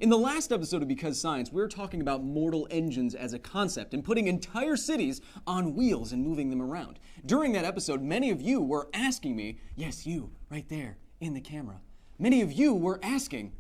In the last episode of Because Science, we were talking about mortal engines as a concept and putting entire cities on wheels and moving them around. During that episode, many of you were asking me, yes, you, right there in the camera, many of you were asking,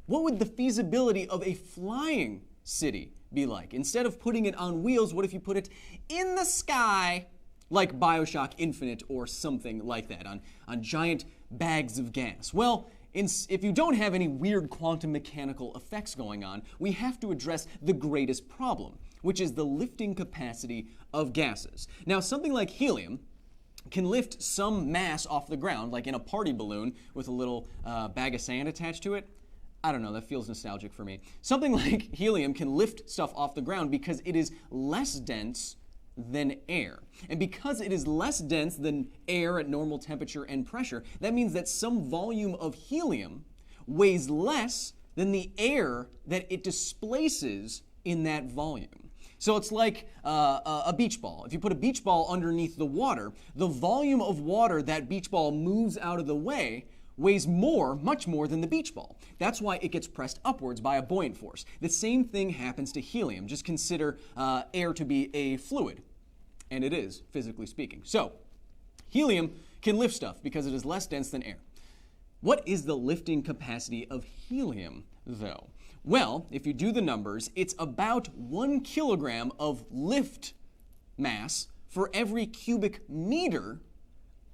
what would the feasibility of a flying city be like? Instead of putting it on wheels, what if you put it in the sky, like BioShock Infinite or something like that, on giant bags of gas? Well, if you don't have any weird quantum mechanical effects going on, we have to address the greatest problem, which is the lifting capacity of gases. Now, something like helium can lift some mass off the ground, like in a party balloon with a little bag of sand attached to it. I don't know, that feels nostalgic for me. Something like helium can lift stuff off the ground because it is less dense than air. And because it is less dense than air at normal temperature and pressure, that means that some volume of helium weighs less than the air that it displaces in that volume. So it's like a beach ball. If you put a beach ball underneath the water, the volume of water that beach ball moves out of the way weighs much more than the beach ball. That's why it gets pressed upwards by a buoyant force. The same thing happens to helium. Just consider air to be a fluid, and it is, physically speaking. So, helium can lift stuff because it is less dense than air. What is the lifting capacity of helium, though? Well, if you do the numbers, it's about 1 kilogram of lift mass for every cubic meter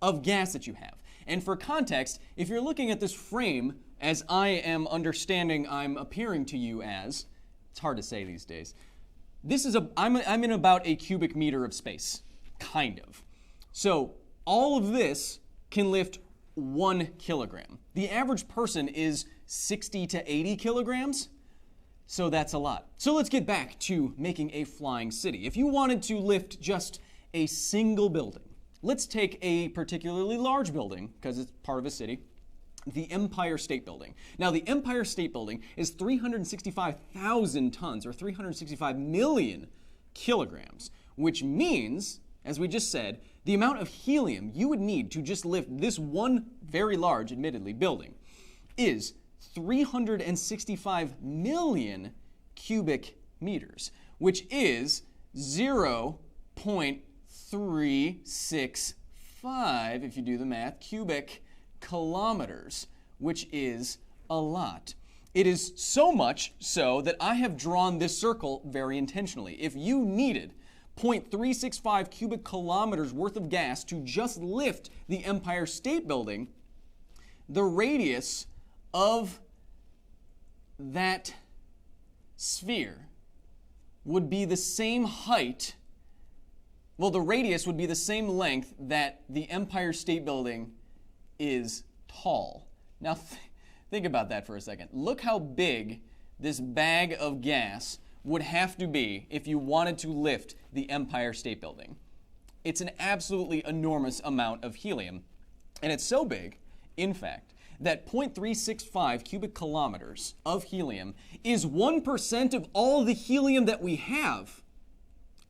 of gas that you have. And for context, if you're looking at this frame, as I am understanding I'm appearing to you as, it's hard to say these days, I'm in about a cubic meter of space, kind of. So all of this can lift 1 kilogram. The average person is 60 to 80 kilograms, so that's a lot. So let's get back to making a flying city. If you wanted to lift just a single building, let's take a particularly large building, because it's part of a city, the Empire State Building. Now, the Empire State Building is 365,000 tons, or 365 million kilograms, which means, as we just said, the amount of helium you would need to just lift this one very large, admittedly, building is 365 million cubic meters, which is 0.365, if you do the math, cubic kilometers, which is a lot. It is so much so that I have drawn this circle very intentionally. If you needed 0.365 cubic kilometers worth of gas to just lift the Empire State Building, the radius of that sphere would be the same height. Well, the radius would be the same length that the Empire State Building is tall. Now, think about that for a second. Look how big this bag of gas would have to be if you wanted to lift the Empire State Building. It's an absolutely enormous amount of helium. And it's so big, in fact, that 0.365 cubic kilometers of helium is 1% of all the helium that we have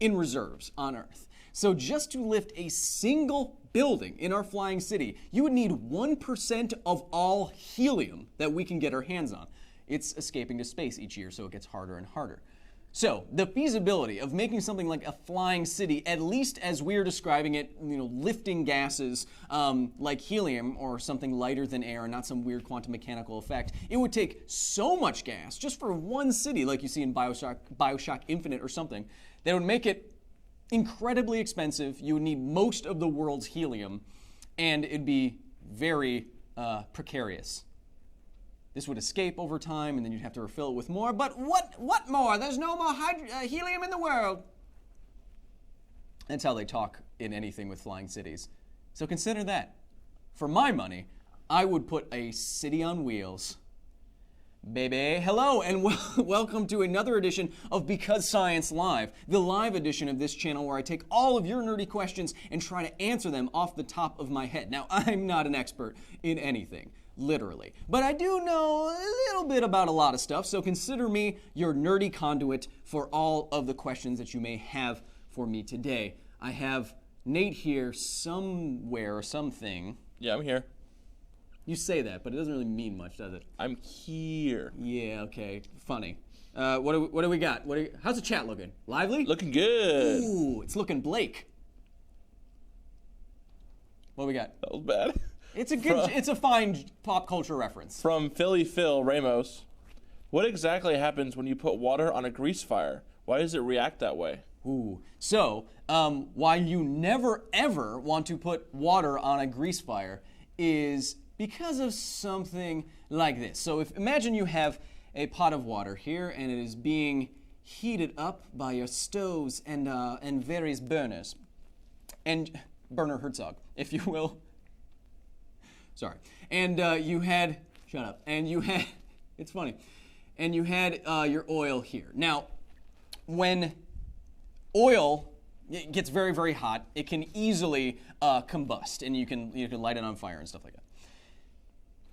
in reserves on Earth. So just to lift a single building in our flying city, you would need 1% of all helium that we can get our hands on. It's escaping to space each year, so it gets harder and harder. So the feasibility of making something like a flying city, at least as we're describing it, lifting gases like helium or something lighter than air, not some weird quantum mechanical effect, it would take so much gas just for one city, like you see in BioShock Infinite or something, that would make it incredibly expensive. You would need most of the world's helium, and it'd be very precarious. This would escape over time, and then you'd have to refill it with more. But what more? There's no more helium in the world. That's how they talk in anything with flying cities. So consider that. For my money, I would put a city on wheels. Baby, hello, and welcome to another edition of Because Science Live, the live edition of this channel where I take all of your nerdy questions and try to answer them off the top of my head. Now, I'm not an expert in anything, literally, but I do know a little bit about a lot of stuff, so consider me your nerdy conduit for all of the questions that you may have for me today. I have Nate here somewhere or something. Yeah, I'm here. You say that, but it doesn't really mean much, does it? I'm here. Yeah, okay. Funny. What do we got? How's the chat looking? Lively? Looking good. Ooh, it's looking Blake. What do we got? That was bad. It's a fine pop culture reference. From Philly Phil Ramos. What exactly happens when you put water on a grease fire? Why does it react that way? Ooh. So, why you never ever want to put water on a grease fire is because of something like this. So imagine you have a pot of water here and it is being heated up by your stoves and various burners. And Burner Herzog, if you will. Sorry. And you had, shut up, and you had, it's funny, and you had your oil here. Now, when oil gets very, very hot, it can easily combust, and you can light it on fire and stuff like that.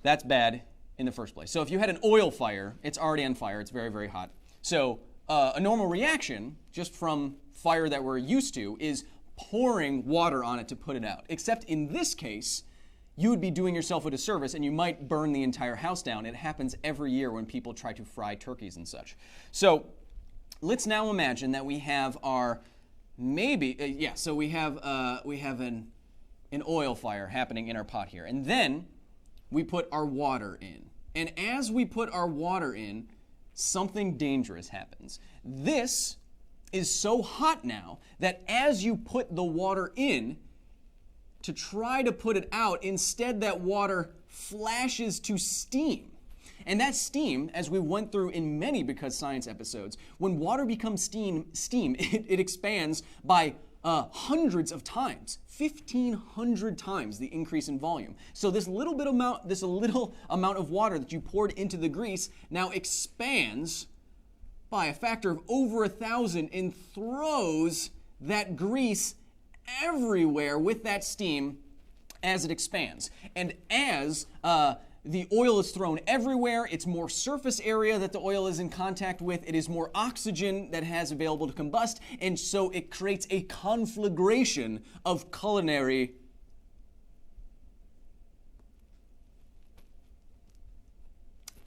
That's bad in the first place. So if you had an oil fire, it's already on fire, it's very, very hot. So a normal reaction, just from fire that we're used to, is pouring water on it to put it out. Except in this case, you would be doing yourself a disservice and you might burn the entire house down. It happens every year when people try to fry turkeys and such. So let's now imagine that we have our, so we have an oil fire happening in our pot here. And then we put our water in. And as we put our water in, something dangerous happens. This is so hot now that as you put the water in, to try to put it out, instead that water flashes to steam. And that steam, as we went through in many Because Science episodes, when water becomes steam, it expands by hundreds of times, 1,500 times the increase in volume. So this little amount of water that you poured into the grease now expands by a factor of over 1,000 and throws that grease everywhere with that steam as it expands. And as the oil is thrown everywhere, it's more surface area that the oil is in contact with, it is more oxygen that has available to combust, and so it creates a conflagration of culinary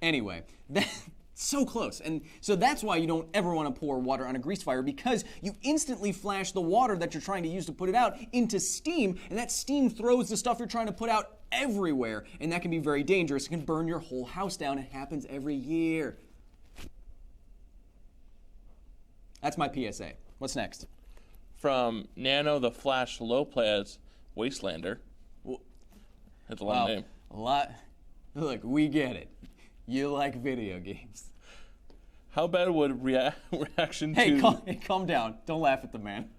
anyway. So close. And so that's why you don't ever want to pour water on a grease fire, because you instantly flash the water that you're trying to use to put it out into steam, and that steam throws the stuff you're trying to put out everywhere, and that can be very dangerous. It can burn your whole house down. It happens every year. That's my PSA. What's next? From Nano the Flash Lopez Wastelander. That's a long name. Look, we get it. You like video games. How bad would reaction to... Hey, calm down. Don't laugh at the man.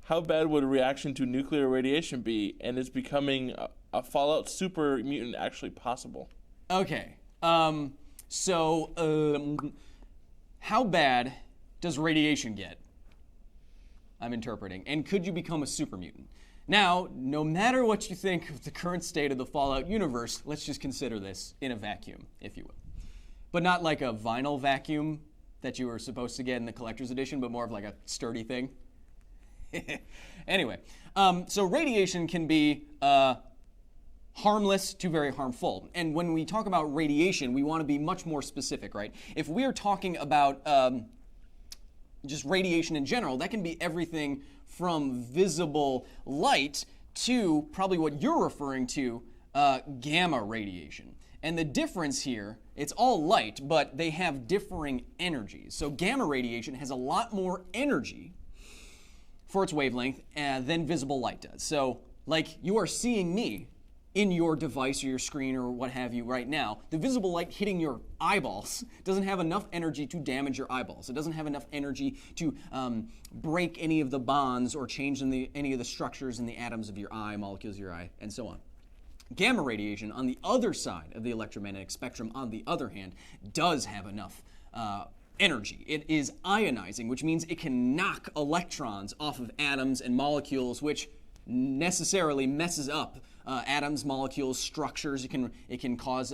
How bad would a reaction to nuclear radiation be, and is becoming a Fallout super mutant actually possible? Okay. How bad does radiation get? I'm interpreting. And could you become a super mutant? Now, no matter what you think of the current state of the Fallout universe, let's just consider this in a vacuum, if you will. But not like a vinyl vacuum that you were supposed to get in the collector's edition, but more of like a sturdy thing. Anyway, so radiation can be harmless to very harmful. And when we talk about radiation, we want to be much more specific, right? If we're talking about just radiation in general, that can be everything from visible light to probably what you're referring to, gamma radiation. And the difference here, it's all light, but they have differing energies. So gamma radiation has a lot more energy for its wavelength than visible light does. So like you are seeing me in your device or your screen or what have you right now, the visible light hitting your eyeballs doesn't have enough energy to damage your eyeballs. It doesn't have enough energy to break any of the bonds or change any of the structures in the atoms of your eye, molecules of your eye, and so on. Gamma radiation, on the other side of the electromagnetic spectrum, on the other hand, does have enough energy. It is ionizing, which means it can knock electrons off of atoms and molecules, which necessarily messes up atoms, molecules, structures. It can cause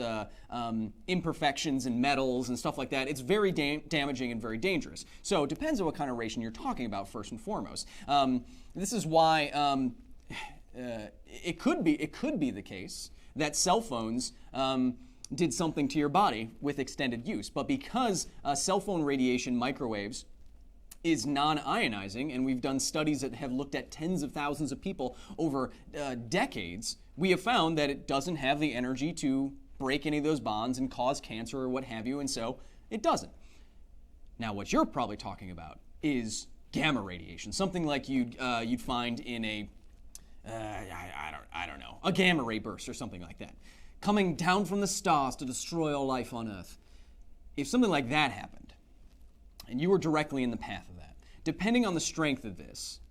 imperfections in metals and stuff like that. It's very damaging and very dangerous. So it depends on what kind of radiation you're talking about first and foremost. This is why it could be the case that cell phones did something to your body with extended use. But because cell phone radiation microwaves is non-ionizing, and we've done studies that have looked at tens of thousands of people over decades, we have found that it doesn't have the energy to break any of those bonds and cause cancer or what have you, and so it doesn't. Now, what you're probably talking about is gamma radiation, something like you'd find in a I don't know, a gamma ray burst or something like that, coming down from the stars to destroy all life on Earth. If something like that happened, and you were directly in the path of that, depending on the strength of this,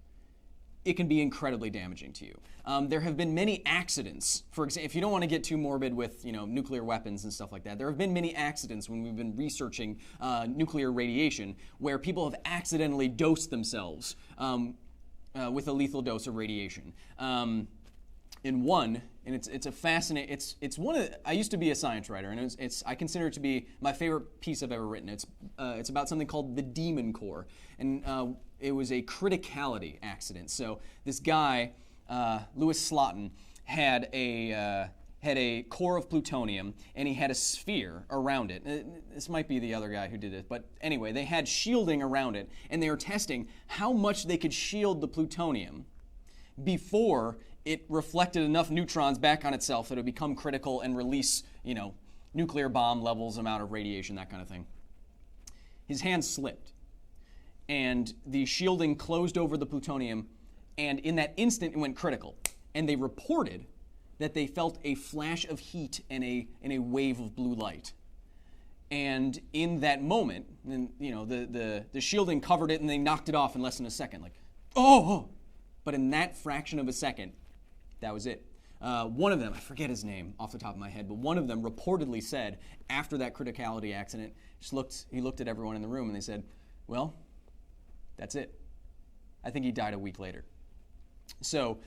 it can be incredibly damaging to you. There have been many accidents. For example, if you don't want to get too morbid with nuclear weapons and stuff like that, there have been many accidents when we've been researching nuclear radiation where people have accidentally dosed themselves with a lethal dose of radiation. It's a fascinating. It's one of I used to be a science writer, and I consider it to be my favorite piece I've ever written. It's about something called the Demon Core, and it was a criticality accident. So this guy, Louis Slotin, had a core of plutonium, and he had a sphere around it. This might be the other guy who did it, but anyway, they had shielding around it, and they were testing how much they could shield the plutonium before it reflected enough neutrons back on itself that it would become critical and release, nuclear bomb levels, amount of radiation, that kind of thing. His hand slipped, and the shielding closed over the plutonium, and in that instant it went critical. And they reported that they felt a flash of heat and a wave of blue light. And in that moment, the shielding covered it, and they knocked it off in less than a second, like, oh! But in that fraction of a second, that was it. One of them, I forget his name off the top of my head, but one of them reportedly said, after that criticality accident, he looked at everyone in the room and they said, well, that's it. I think he died a week later. So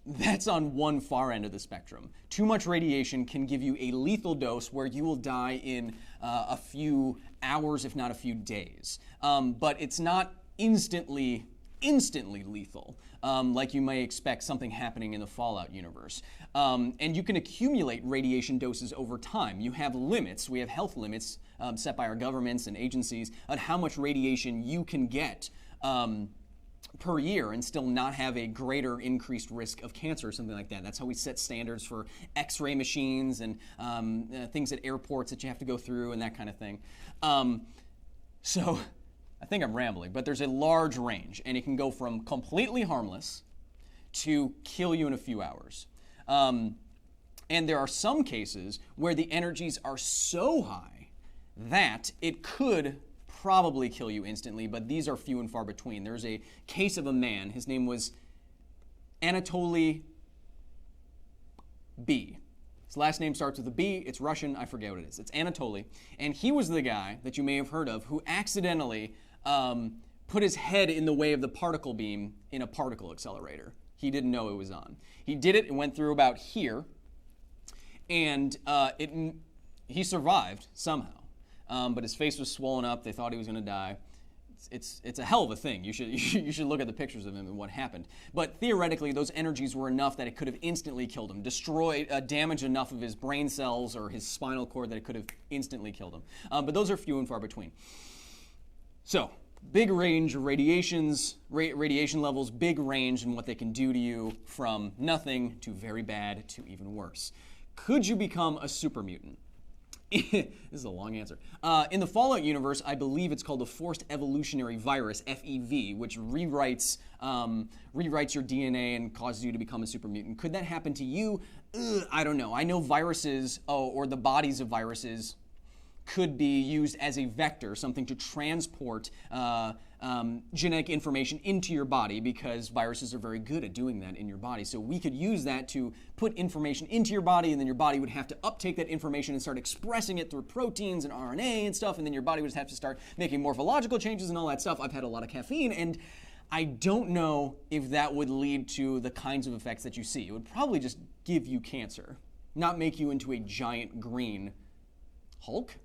that's on one far end of the spectrum. Too much radiation can give you a lethal dose where you will die in a few hours, if not a few days. But it's not instantly lethal, like you may expect something happening in the Fallout universe. And you can accumulate radiation doses over time. You have limits. We have health limits set by our governments and agencies on how much radiation you can get per year and still not have a greater increased risk of cancer or something like that. That's how we set standards for X-ray machines and things at airports that you have to go through and that kind of thing. So I think I'm rambling, but there's a large range, and it can go from completely harmless to kill you in a few hours. And there are some cases where the energies are so high that it could probably kill you instantly, but these are few and far between. There's a case of a man. His name was Anatoly B. His last name starts with a B. It's Russian. I forget what it is. It's Anatoly. And he was the guy that you may have heard of who accidentally put his head in the way of the particle beam in a particle accelerator. He didn't know it was on. He did it and went through about here, and he survived somehow. But his face was swollen up. They thought he was going to die. It's a hell of a thing. You should look at the pictures of him and what happened. But theoretically, those energies were enough that it could have instantly killed him, damaged enough of his brain cells or his spinal cord that it could have instantly killed him. But those are few and far between. So, big range of radiation levels, big range in what they can do to you, from nothing to very bad to even worse. Could you become a super mutant? This is a long answer. In the Fallout universe, I believe it's called the Forced Evolutionary Virus, FEV, which rewrites your DNA and causes you to become a super mutant. Could that happen to you? I don't know. I know viruses, or the bodies of viruses, could be used as a vector, something to transport genetic information into your body, because viruses are very good at doing that in your body. So we could use that to put information into your body, and then your body would have to uptake that information and start expressing it through proteins and RNA and stuff, and then your body would just have to start making morphological changes and all that stuff. I've had a lot of caffeine, and I don't know if that would lead to the kinds of effects that you see. It would probably just give you cancer, not make you into a giant green Hulk.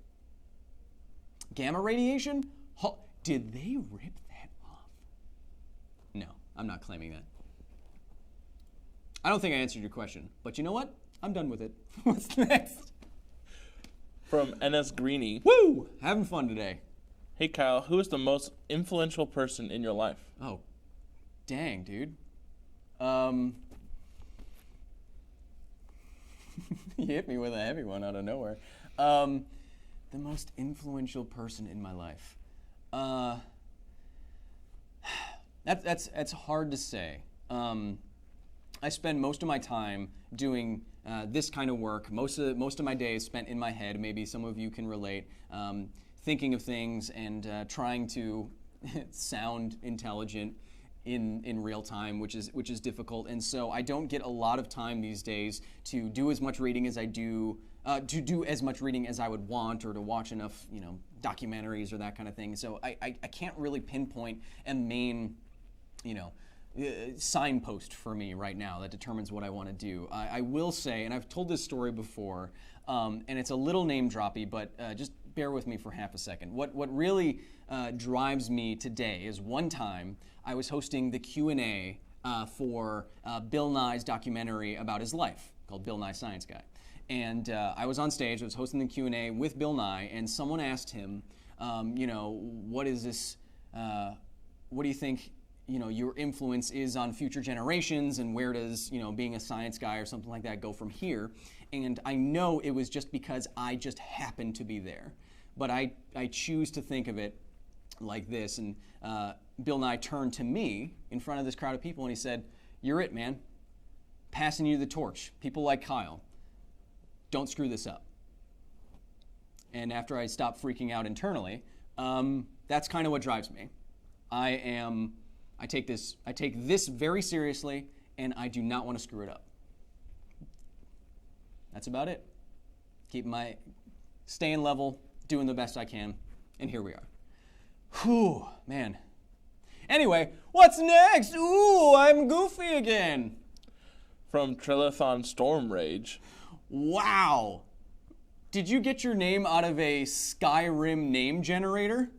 Gamma radiation? Did they rip that off? No, I'm not claiming that. I don't think I answered your question, but you know what? I'm done with it. What's next? From NS Greenie. Woo! Having fun today. Hey Kyle, who is the most influential person in your life? Oh, dang, dude. You hit me with a heavy one out of nowhere. The most influential person in my life. That's hard to say. I spend most of my time doing this kind of work. Most of my day is spent in my head. Maybe some of you can relate. Thinking of things and trying to sound intelligent in real time, which is difficult. And so I don't get a lot of time these days to do as much reading as I do, to do as much reading as I would want, or to watch enough, documentaries or that kind of thing. So I can't really pinpoint a main, signpost for me right now that determines what I want to do. I will say, and I've told this story before, and it's a little name droppy, but just bear with me for half a second. What really drives me today is one time I was hosting the Q&A for Bill Nye's documentary about his life called Bill Nye Science Guy. And I was on stage, I was hosting the Q&A with Bill Nye, and someone asked him, what is this, what do you think your influence is on future generations, and where does, being a science guy or something like that go from here? And I know it was just because I just happened to be there. But I choose to think of it like this. And Bill Nye turned to me in front of this crowd of people and he said, "You're it, man. Passing you the torch. People like Kyle. Don't screw this up." And after I stopped freaking out internally, that's kind of what drives me. I take this very seriously, and I do not want to screw it up. That's about it. Staying level, doing the best I can, and here we are. Whew, man. Anyway, what's next? Ooh, I'm goofy again. From Trillathon Storm Rage. Wow. Did you get your name out of a Skyrim name generator?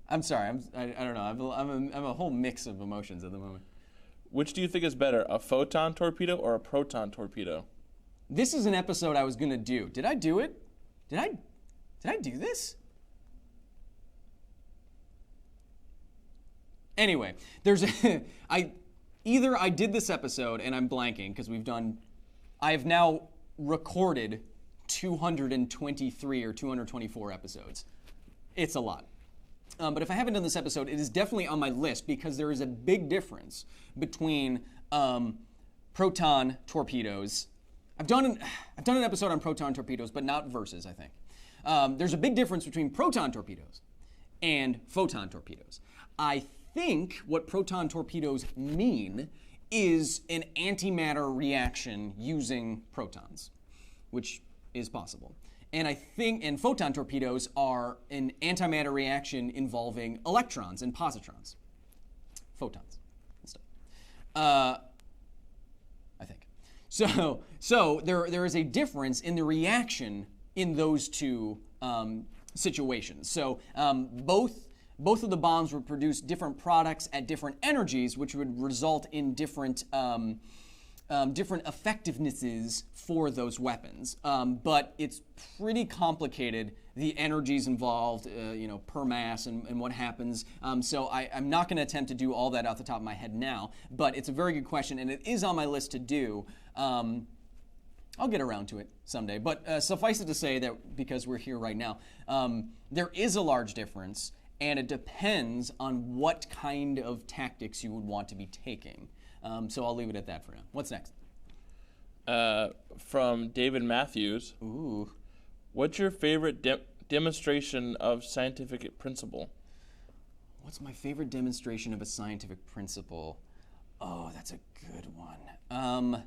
I'm sorry. I don't know. I'm a whole mix of emotions at the moment. Which do you think is better, a photon torpedo or a proton torpedo? This is an episode I was gonna do. Did I do it? Did I do this? Anyway, I did this episode and I'm blanking because I have now recorded 223 or 224 episodes. It's a lot. But if I haven't done this episode, it is definitely on my list because there is a big difference between proton torpedoes. I've done an episode on proton torpedoes, but not versus, I think. There's a big difference between proton torpedoes and photon torpedoes. I think what proton torpedoes mean is an antimatter reaction using protons, which is possible. And photon torpedoes are an antimatter reaction involving electrons and positrons. Photons and stuff. I think. So there is a difference in the reaction in those two situations. So both of the bombs would produce different products at different energies, which would result in different effectivenesses for those weapons. But it's pretty complicated, the energies involved, per mass and what happens. So I'm not going to attempt to do all that off the top of my head now, but it's a very good question, and it is on my list to do. I'll get around to it someday. But suffice it to say that because we're here right now, there is a large difference, and it depends on what kind of tactics you would want to be taking. So I'll leave it at that for now. What's next? From David Matthews. Ooh. What's your favorite demonstration of scientific principle? What's my favorite demonstration of a scientific principle? Oh, that's a good one.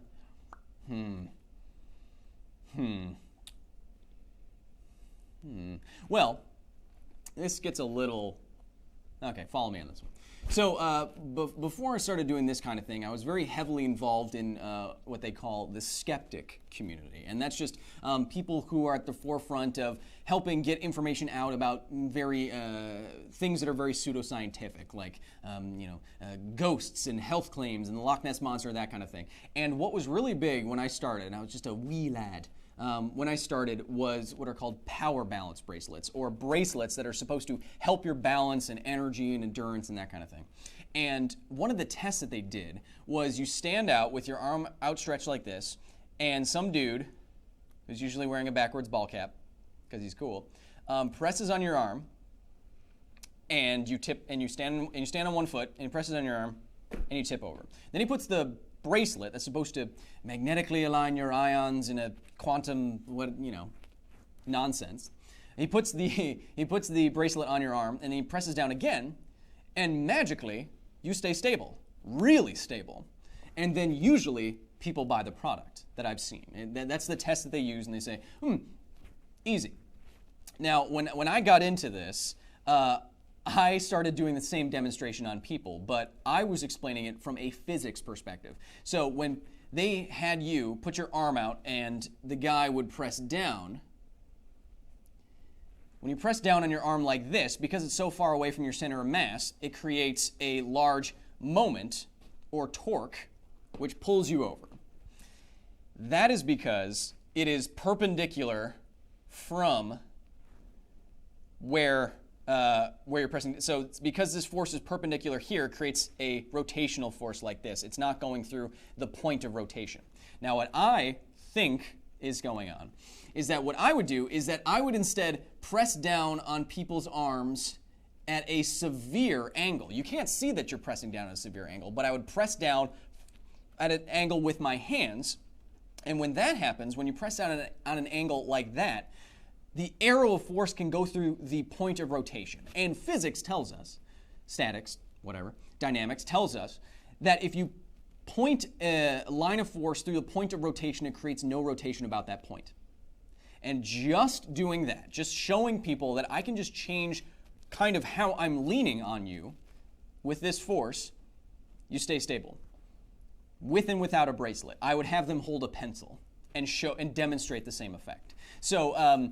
Well, this gets a little... Okay, follow me on this one. So before I started doing this kind of thing, I was very heavily involved in what they call the skeptic community. And that's just people who are at the forefront of helping get information out about very things that are very pseudoscientific, like ghosts and health claims and the Loch Ness Monster, that kind of thing. And what was really big when I started, and I was just a wee lad, when I started, was what are called power balance bracelets, or bracelets that are supposed to help your balance and energy and endurance and that kind of thing. And one of the tests that they did was you stand out with your arm outstretched like this, and some dude, who's usually wearing a backwards ball cap, because he's cool, presses on your arm, and you tip, and you stand on one foot, and he presses on your arm, and you tip over. Then he puts the bracelet that's supposed to magnetically align your ions in a quantum nonsense. He puts the bracelet on your arm, and he presses down again, and magically you stay stable, really stable. And then usually people buy the product that I've seen. And that's the test that they use, and they say, easy. Now, when I got into this, I started doing the same demonstration on people, but I was explaining it from a physics perspective. So when they had you put your arm out and the guy would press down, when you press down on your arm like this, because it's so far away from your center of mass, it creates a large moment, or torque, which pulls you over. That is because it is perpendicular from where you're pressing. So it's because this force is perpendicular here, it creates a rotational force like this. It's not going through the point of rotation. Now what I think is going on is that what I would do is that I would instead press down on people's arms at a severe angle. You can't see that you're pressing down at a severe angle, but I would press down at an angle with my hands. And when that happens, when you press down on an angle like that, the arrow of force can go through the point of rotation. And physics tells us, statics, whatever, dynamics tells us, that if you point a line of force through the point of rotation, it creates no rotation about that point. And just doing that, just showing people that I can just change kind of how I'm leaning on you with this force, you stay stable. With and without a bracelet. I would have them hold a pencil and show and demonstrate the same effect. So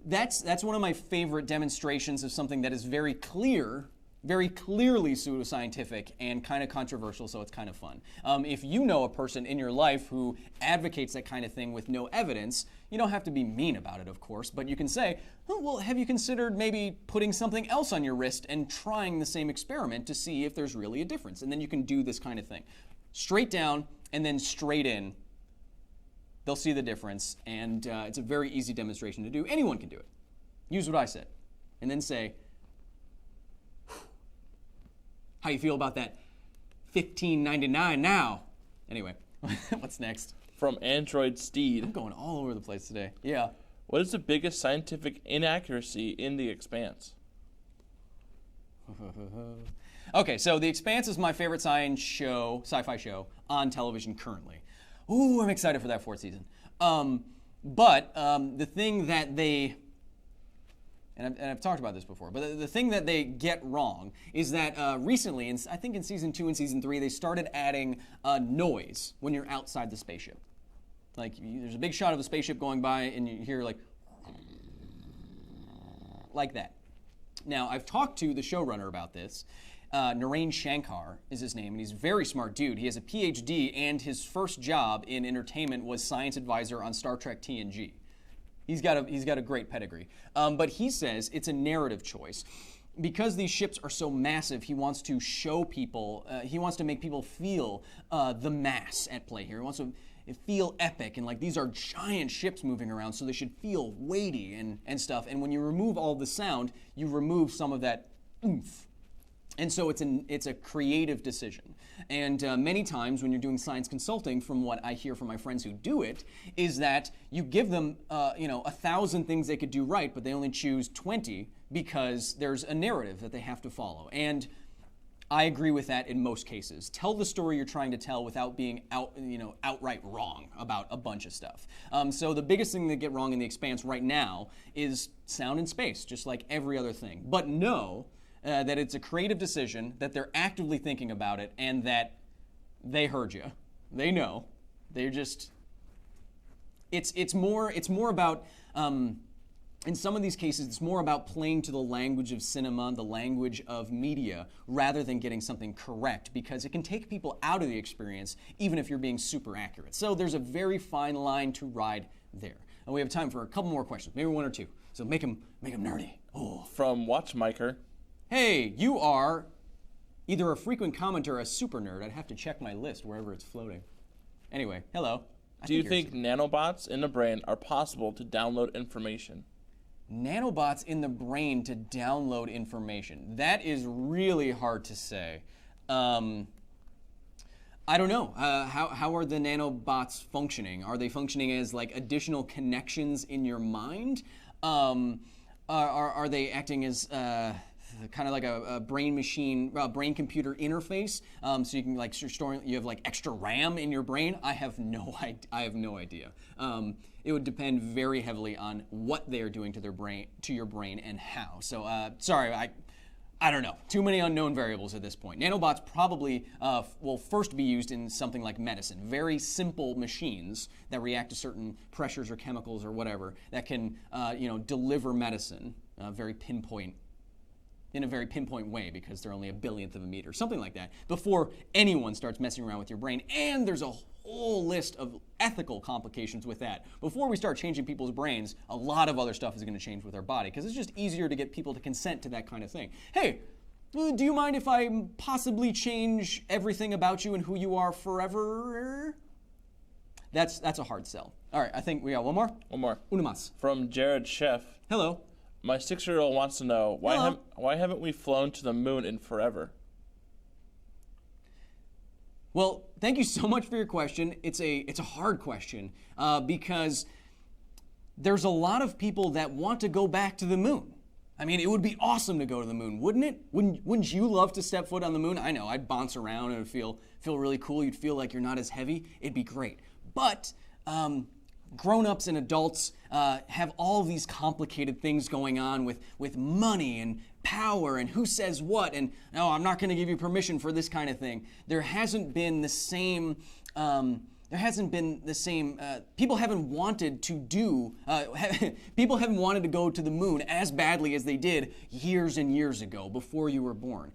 that's one of my favorite demonstrations of something that is very clearly pseudoscientific and kind of controversial, so it's kind of fun. If you know a person in your life who advocates that kind of thing with no evidence, you don't have to be mean about it, of course, but you can say, oh, well, have you considered maybe putting something else on your wrist and trying the same experiment to see if there's really a difference? And then you can do this kind of thing. Straight down and then straight in. They'll see the difference, and it's a very easy demonstration to do. Anyone can do it. Use what I said, and then say, how you feel about that $15.99 now? Anyway, what's next? From Android Steed. I'm going all over the place today. Yeah. What is the biggest scientific inaccuracy in the Expanse? Okay, so The Expanse is my favorite sci-fi show on television currently. Ooh, I'm excited for that fourth season. But the thing that they, and I've talked about this before, but the thing that they get wrong is that recently, I think in season 2 and season 3, they started adding noise when you're outside the spaceship. Like there's a big shot of a spaceship going by, and you hear like that. Now, I've talked to the showrunner about this. Narain Shankar is his name, and he's a very smart dude. He has a PhD, and his first job in entertainment was science advisor on Star Trek TNG. He's got a great pedigree. But he says it's a narrative choice. Because these ships are so massive, he wants to show people, he wants to make people feel the mass at play here. He wants to feel epic, and like these are giant ships moving around, so they should feel weighty and stuff. And when you remove all the sound, you remove some of that oomph. And so it's a creative decision. And many times when you're doing science consulting, from what I hear from my friends who do it, is that you give them 1,000 things they could do right, but they only choose 20 because there's a narrative that they have to follow. And I agree with that in most cases. Tell the story you're trying to tell without being outright wrong about a bunch of stuff. So the biggest thing they get wrong in The Expanse right now is sound and space, just like every other thing. But know that it's a creative decision, that they're actively thinking about it, and that they heard you. They know. They're just. It's more about. In some of these cases, it's more about playing to the language of cinema, the language of media, rather than getting something correct, because it can take people out of the experience, even if you're being super accurate. So there's a very fine line to ride there. And we have time for a couple more questions, maybe one or two. So make them nerdy. Oh. From Watchmaker. Hey, you are either a frequent commenter or a super nerd. I'd have to check my list wherever it's floating. Anyway, hello. Do you think nanobots in the brain are possible to download information? Nanobots in the brain to download information. That is really hard to say. I don't know. How are the nanobots functioning? Are they functioning as like additional connections in your mind? Are they acting as kind of like a brain-machine, brain-computer interface? So you can like you have like extra RAM in your brain? I have no idea. It would depend very heavily on what they are doing to your brain, and how. So sorry, I don't know. Too many unknown variables at this point. Nanobots probably will first be used in something like medicine. Very simple machines that react to certain pressures or chemicals or whatever that can deliver medicine in a very pinpoint way, because they're only a billionth of a meter, something like that, before anyone starts messing around with your brain. And there's a whole list of ethical complications with that. Before we start changing people's brains, a lot of other stuff is going to change with our body, because it's just easier to get people to consent to that kind of thing. Hey, do you mind if I possibly change everything about you and who you are forever? That's a hard sell. All right, I think we got one more. One more. Una más. From Jared Sheff. Hello. My 6-year-old wants to know, why haven't we flown to the moon in forever? Well, thank you so much for your question. It's a hard question because there's a lot of people that want to go back to the moon. I mean, it would be awesome to go to the moon, wouldn't it? Wouldn't you love to step foot on the moon? I know, I'd bounce around and it would feel really cool. You'd feel like you're not as heavy. It'd be great. But grown-ups and adults have all these complicated things going on with money and power and who says what, and no, I'm not going to give you permission for this kind of thing. There hasn't been the same people haven't wanted to people haven't wanted to go to the moon as badly as they did years and years ago, before you were born.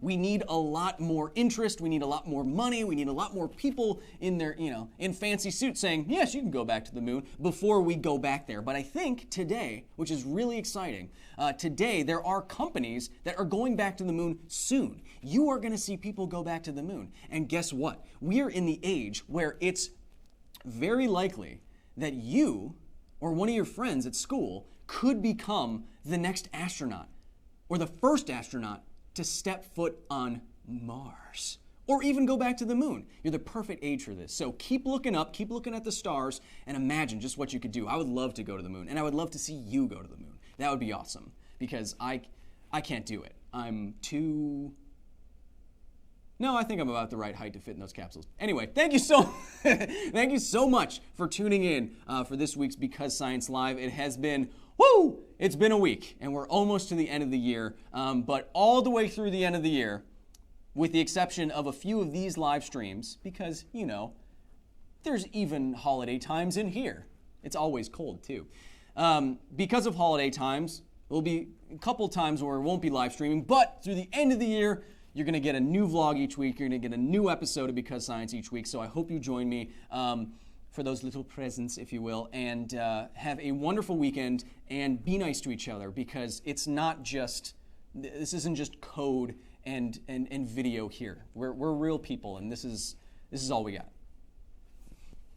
We need a lot more interest, we need a lot more money, we need a lot more people in in fancy suits saying, yes, you can go back to the moon, before we go back there. But I think today, which is really exciting, today there are companies that are going back to the moon soon. You are going to see people go back to the moon. And guess what? We're in the age where it's very likely that you or one of your friends at school could become the next astronaut, or the first astronaut to step foot on Mars, or even go back to the moon. You're the perfect age for this. So keep looking up, keep looking at the stars, and imagine just what you could do. I would love to go to the moon, and I would love to see you go to the moon. That would be awesome, because I can't do it. I'm too... No, I think I'm about the right height to fit in those capsules. Anyway, thank you so much for tuning in for this week's Because Science Live. It has been, it's been a week, and we're almost to the end of the year. But all the way through the end of the year, with the exception of a few of these live streams, because, there's even holiday times in here. It's always cold, too. Because of holiday times, there'll be a couple times where it won't be live streaming, but through the end of the year, you're going to get a new vlog each week. You're going to get a new episode of Because Science each week. So I hope you join me for those little presents, if you will, and have a wonderful weekend, and be nice to each other, because it's not just, this isn't just code and video here. We're real people, and this is all we got.